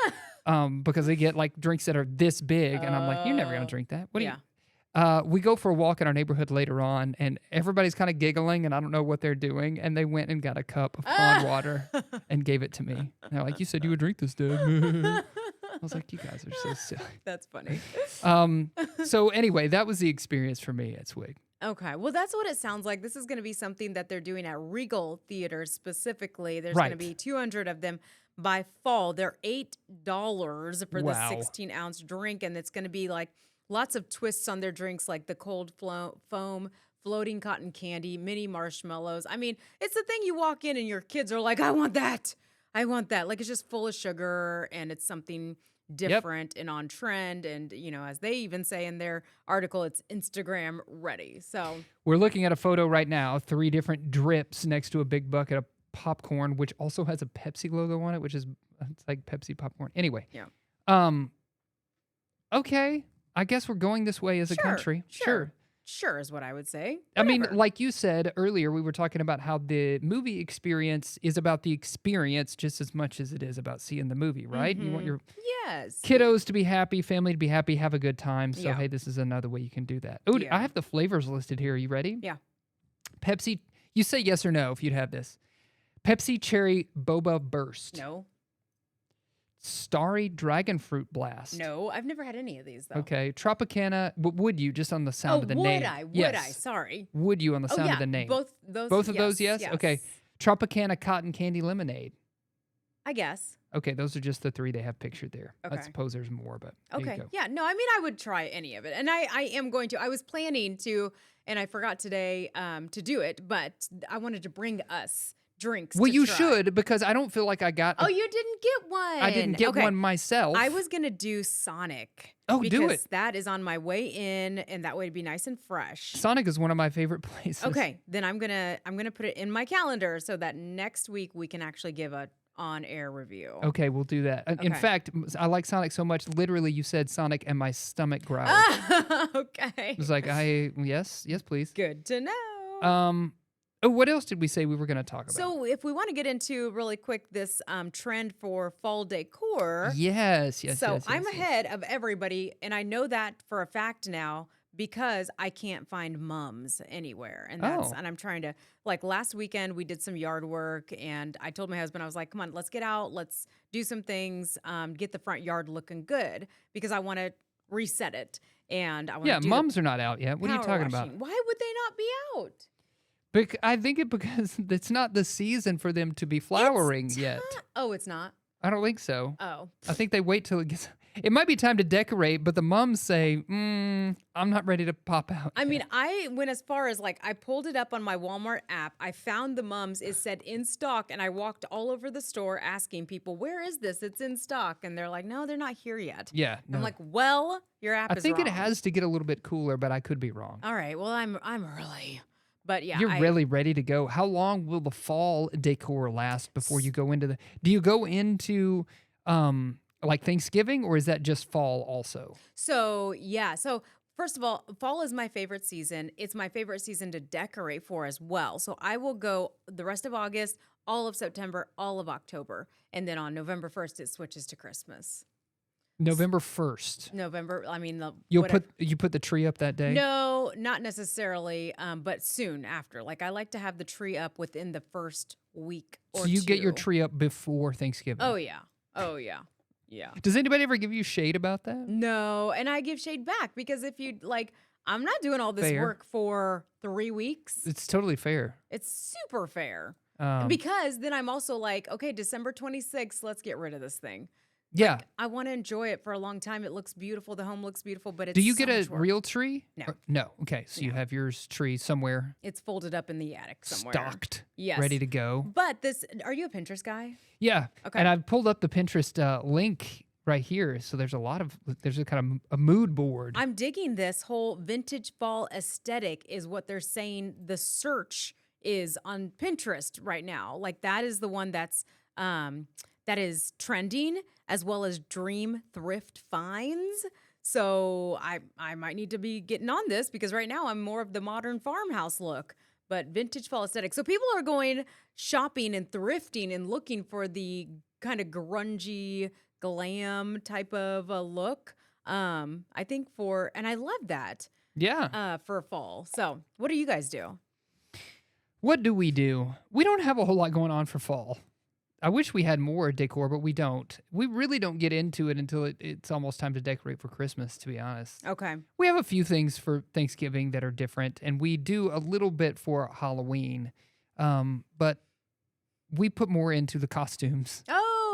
because they get like drinks that are this big. And I'm like, you're never going to drink that. What do you? We go for a walk in our neighborhood later on, and everybody's kind of giggling, and I don't know what they're doing. And they went and got a cup of pond water and gave it to me. And they're like, you said you would drink this, dude. I was like, you guys are so silly. That's funny. So anyway, that was the experience for me at Swig. Okay. Well, that's what it sounds like. This is going to be something that they're doing at Regal Theater specifically. There's going to be 200 of them by fall. They're $8 for the 16-ounce drink, and it's going to be like lots of twists on their drinks, like the cold foam, floating cotton candy, mini marshmallows. I mean, it's the thing you walk in and your kids are like, I want that. I want that. Like, it's just full of sugar, and it's something different and on trend. And, you know, as they even say in their article, it's Instagram ready. So we're looking at a photo right now, 3 different drips next to a big bucket of popcorn, which also has a Pepsi logo on it, which is, it's like Pepsi popcorn. Anyway. Yeah. Okay. I guess we're going this way as a country. Sure is what I would say. I mean, Whatever. like you said earlier, we were talking about how the movie experience is about the experience just as much as it is about seeing the movie, right? You want your kiddos to be happy, family to be happy, have a good time. So, hey, this is another way you can do that. Oh, I have the flavors listed here. Are you ready? Yeah. Pepsi, you say yes or no if you'd have this. Pepsi Cherry Boba Burst. No. Starry Dragon Fruit Blast. No, I've never had any of these, though. Okay. Tropicana, would you, just on the sound of the name? Would I? Sorry. Would you on the sound of the name? Both of those, yes? Okay. Tropicana Cotton Candy Lemonade. I guess. Okay, those are just the 3 they have pictured there. Okay. I suppose there's more, but there you go. Yeah, no, I mean, I would try any of it. And I am going to. I was planning to, and I forgot today to do it, but I wanted to bring us drinks. Well, you try. should, because I don't feel like I got. Oh, you didn't get one. I didn't get one myself. I was gonna do Sonic. Oh, do it. Because that is on my way in, and that way it'd be nice and fresh. Sonic is one of my favorite places. Okay, then I'm gonna put it in my calendar so that next week we can actually give a on-air review. Okay, we'll do that. In fact, I like Sonic so much. Literally, you said Sonic, and my stomach growled. Okay. It was like, yes, please. Good to know. What else did we say we were going to talk about? So if we want to get into really quick this trend for fall decor. Yes. So I'm ahead of everybody, and I know that for a fact now because I can't find mums anywhere. And and I'm trying to, like last weekend we did some yard work, and I told my husband, I was like, come on, let's get out, let's do some things, get the front yard looking good, because I want to reset it. And I want to do mums are not out yet. What are you talking about? Why would they not be out? I think because it's not the season for them to be flowering yet. Oh, it's not? I don't think so. Oh. I think they wait till it gets... It might be time to decorate, but the mums say, I'm not ready to pop out. I mean, I went as far as I pulled it up on my Walmart app. I found the mums. It said in stock, and I walked all over the store asking people, where is this? It's in stock. And they're like, no, they're not here yet. Yeah. No. I'm like, well, your app is I think wrong. it has to get a little bit cooler, but I could be wrong. All right. Well, I'm early. But yeah, you're really ready to go. How long will the fall decor last before you go into do you go into like Thanksgiving, or is that just fall also? So first of all, fall is my favorite season. It's my favorite season to decorate for as well. So I will go the rest of August, all of September, all of October. And then on November 1st, it switches to Christmas. November 1st. I mean, you put the tree up that day? No, not necessarily, but soon after. Like I like to have the tree up within the first week or two. So you get your tree up before Thanksgiving? Oh yeah. Yeah. Does anybody ever give you shade about that? No, and I give shade back because if you like, I'm not doing all this Fair. work for 3 weeks. It's totally fair. It's super fair. Um, Because then I'm also like, okay, December 26th, let's get rid of this thing. yeah. I want to enjoy it for a long time. It looks beautiful. The home looks beautiful, but it's Do you so get a much work. real tree? No. No. Okay. So you No. have yours tree somewhere It's folded up in the attic somewhere. stocked, Yes. ready to go. But are you a Pinterest guy? Yeah. Okay. And I've pulled up the Pinterest link right here. So there's a kind of a mood board. I'm digging this whole vintage fall aesthetic is what they're saying the search is on Pinterest right now. Like that is the one that is trending, as well as dream thrift finds. So I might need to be getting on this because right now I'm more of the modern farmhouse look, but vintage fall aesthetic. So people are going shopping and thrifting and looking for the kind of grungy glam type of a look. I think and I love that Yeah. for fall. So what do you guys do? What do? We don't have a whole lot going on for fall. I wish we had more decor, but we don't. We really don't get into it until it's almost time to decorate for Christmas, to be honest. Okay. We have a few things for Thanksgiving that are different, and we do a little bit for Halloween. But we put more into the costumes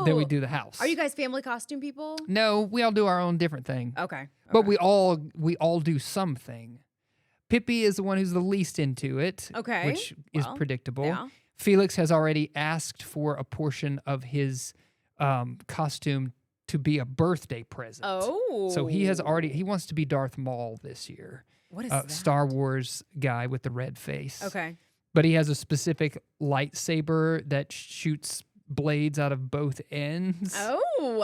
than we do the house. Are you guys family costume people? No, we all do our own different thing. Okay. But we all do something. Pippi is the one who's the least into it, Okay. which is Well, predictable. yeah. Felix has already asked for a portion of his costume to be a birthday present. Oh. So he wants to be Darth Maul this year. What is that? Star Wars guy with the red face. Okay. But he has a specific lightsaber that shoots blades out of both ends. Oh,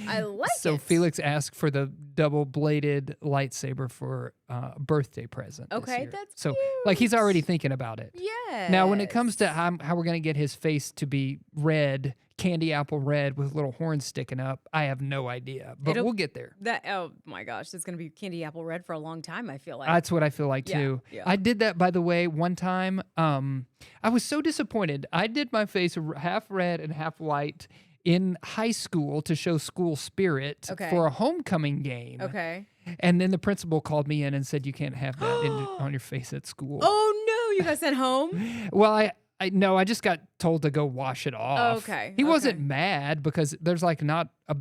I like it. So Felix asked for the double-bladed lightsaber for a birthday present. this Okay, year. that's so like he's already thinking about it. Yeah. Now, when it comes to how we're gonna get his face to be red, candy apple red with little horns sticking up, I have no idea, but we'll get there. Oh my gosh, it's gonna be candy apple red for a long time. I feel like. That's what I feel like Yeah, too. yeah. I did that, by the way, one time. I was so disappointed. I did my face half red and half white in high school to show school spirit Okay. for a homecoming game. Okay. And then the principal called me in and said, "You can't have that on your face at school." Oh no, you got sent home. Well, I just got told to go wash it off. Okay, He wasn't okay. mad because there's like not a.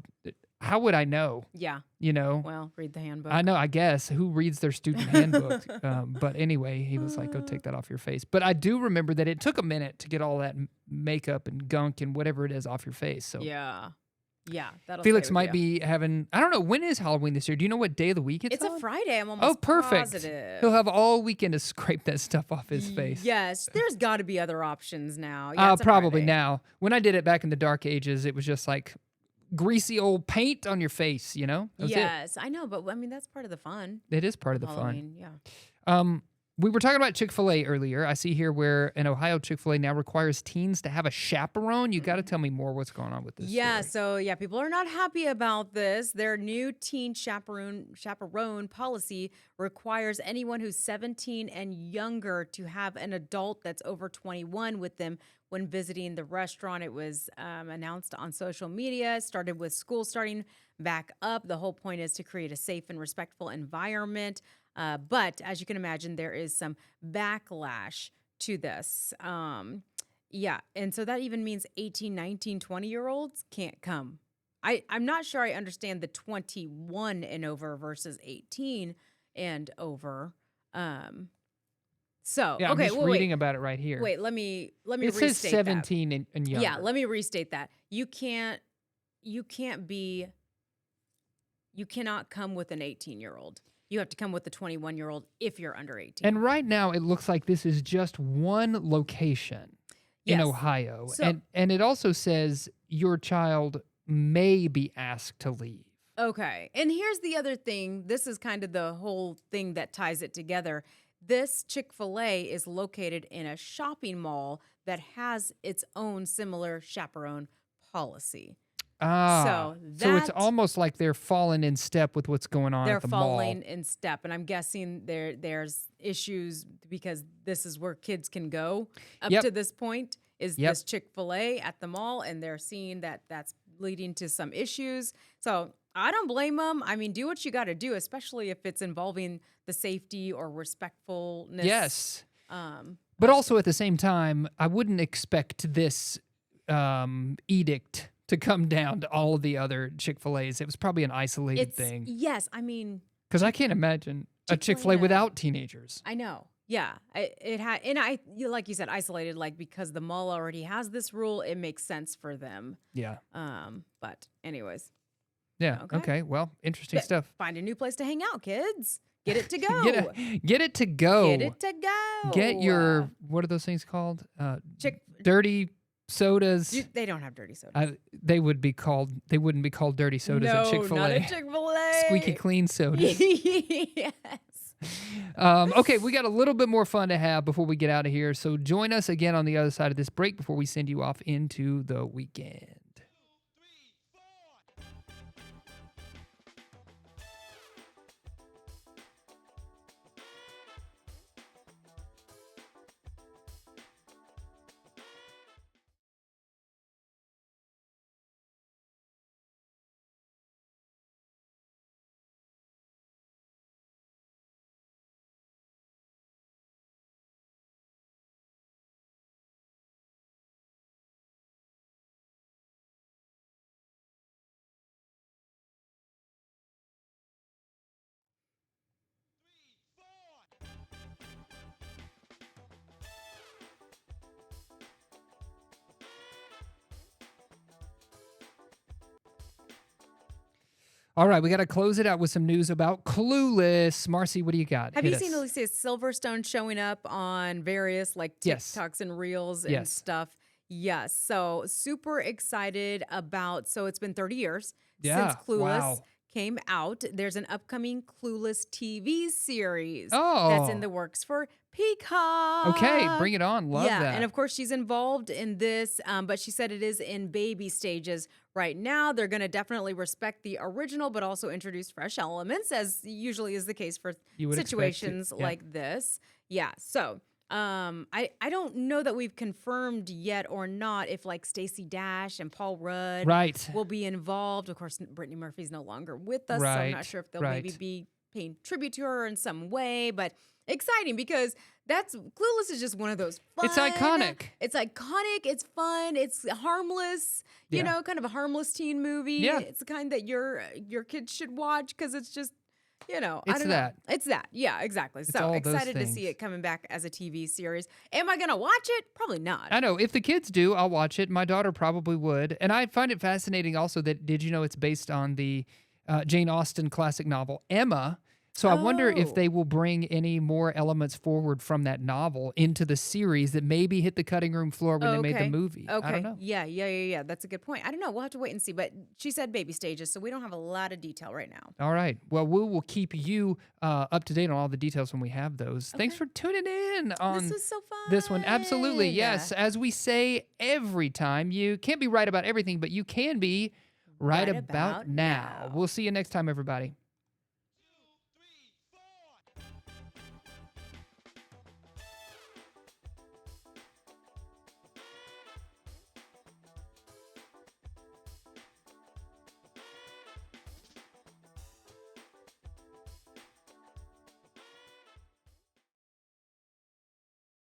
How would I know? Yeah. You know. Well, read the handbook. I know, I guess. Who reads their student handbook? But anyway, he was like, go take that off your face. But I do remember that it took a minute to get all that makeup and gunk and whatever it is off your face. So Yeah. Yeah. That'll Felix stay with might you. be having, I don't know, when is Halloween this year? Do you know what day of the week it's It's on? a Friday. I'm almost perfect. positive. He'll have all weekend to scrape that stuff off his face. Yes. There's got to be other options now. Yeah, it's a Probably Friday. now. When I did it back in the dark ages, it was just like greasy old paint on your face, you know? That was Yes, I know, but I mean that's part of the fun. it. It is part of the Halloween, yeah. fun. We were talking about Chick-fil-A earlier. I see here where an Ohio Chick-fil-A now requires teens to have a chaperone. You got to tell me more what's going on with this. Yeah, story. so people are not happy about this. Their new teen chaperone policy requires anyone who's 17 and younger to have an adult that's over 21 with them when visiting the restaurant. It was announced on social media, started with school starting back up. The whole point is to create a safe and respectful environment. But as you can imagine, there is some backlash to this. Yeah. And so that even means 18, 19, 20-year-olds can't come. I'm not sure I understand the 21 and over versus 18 and over. So, Yeah, okay, I'm just reading about it right here. wait, let me it restate says 17 and that. younger. Yeah, let me restate that. You cannot come with an 18-year-old. You have to come with a 21-year-old if you're under 18. And right now, it looks like this is just one location in Yes. Ohio. So- and it also says your child may be asked to leave. Okay. And here's the other thing. This is kind of the whole thing that ties it together. This Chick-fil-A is located in a shopping mall that has its own similar chaperone policy. So it's that- almost like they're falling in step with what's going on They're at the falling mall. in step. And I'm guessing there's issues because this is where kids can go up Yep. to this point is Yep. this Chick-fil-A at the mall. And they're seeing that that's leading to some issues. So I don't blame them. I mean, do what you got to do, especially if it's involving the safety or respectfulness. Yes. Um, But also at the same time, I wouldn't expect this edict to come down to all of the other Chick-fil-A's. It was probably an isolated thing. Yes, I mean, Because I can't imagine a Chick-fil-A Chick-fil-A had- without teenagers. I know. Yeah, it had, and like you said, isolated, like because the mall already has this rule, it makes sense for them. Yeah. But anyways, Yeah. Okay. Okay. Well, interesting stuff. find a new place to hang out, kids. Get it to go. Get it to go. Get it to go. Get your, what are those things called? Chick. Dirty sodas. They don't have dirty sodas. They wouldn't be called dirty sodas at Chick-fil-A. Not at Chick-fil-A. Squeaky clean sodas. Yes. Okay, we got a little bit more fun to have before we get out of here. So join us again on the other side of this break before we send you off into the weekend. All right, we got to close it out with some news about Clueless. Marcy, what do you got? Have Hit you us. seen Alicia Silverstone showing up on various like Yes. TikToks and Reels and Yes. stuff? Yes. So super excited about. So it's been 30 years Yeah. since Clueless Wow. came out. There's an upcoming Clueless TV series Oh. that's in the works for Peacock. Okay, bring it on. Love that. And of course she's involved in this, but she said it is in baby stages right now. They're going to definitely respect the original, but also introduce fresh elements, as usually is the case for You would expect it, situations yeah. like this. Yeah. So I don't know that we've confirmed yet or not if like Stacey Dash and Paul Rudd Right. will be involved. Of course, Brittany Murphy's no longer with us, so I'm Right, not sure if they'll right. maybe be paying tribute to her in some way, but exciting because that's Clueless is just one of those fun. It's iconic. It's iconic. It's fun. It's harmless. You Yeah. know, kind of a harmless teen movie. Yeah. It's the kind that your kids should watch because it's just, you know, I It's don't that. know. It's that. Yeah, exactly. So all those excited to see things. it coming back as a TV series. Am I gonna watch it? Probably not. I know. If the kids do, I'll watch it. My daughter probably would. And I find it fascinating also that, did you know it's based on the Jane Austen classic novel, Emma? So I wonder if Oh. they will bring any more elements forward from that novel into the series that maybe hit the cutting room floor when they made the movie. Okay. I don't know. Yeah. That's a good point. I don't know. We'll have to wait and see. But she said baby stages, so we don't have a lot of detail right now. All right. Well, we will keep you up to date on all the details when we have those. Thanks for tuning in on This was so fun. this one. Absolutely. Yes. As we say every time, you can't be right about everything, but you can be right about now. We'll see you next time, everybody.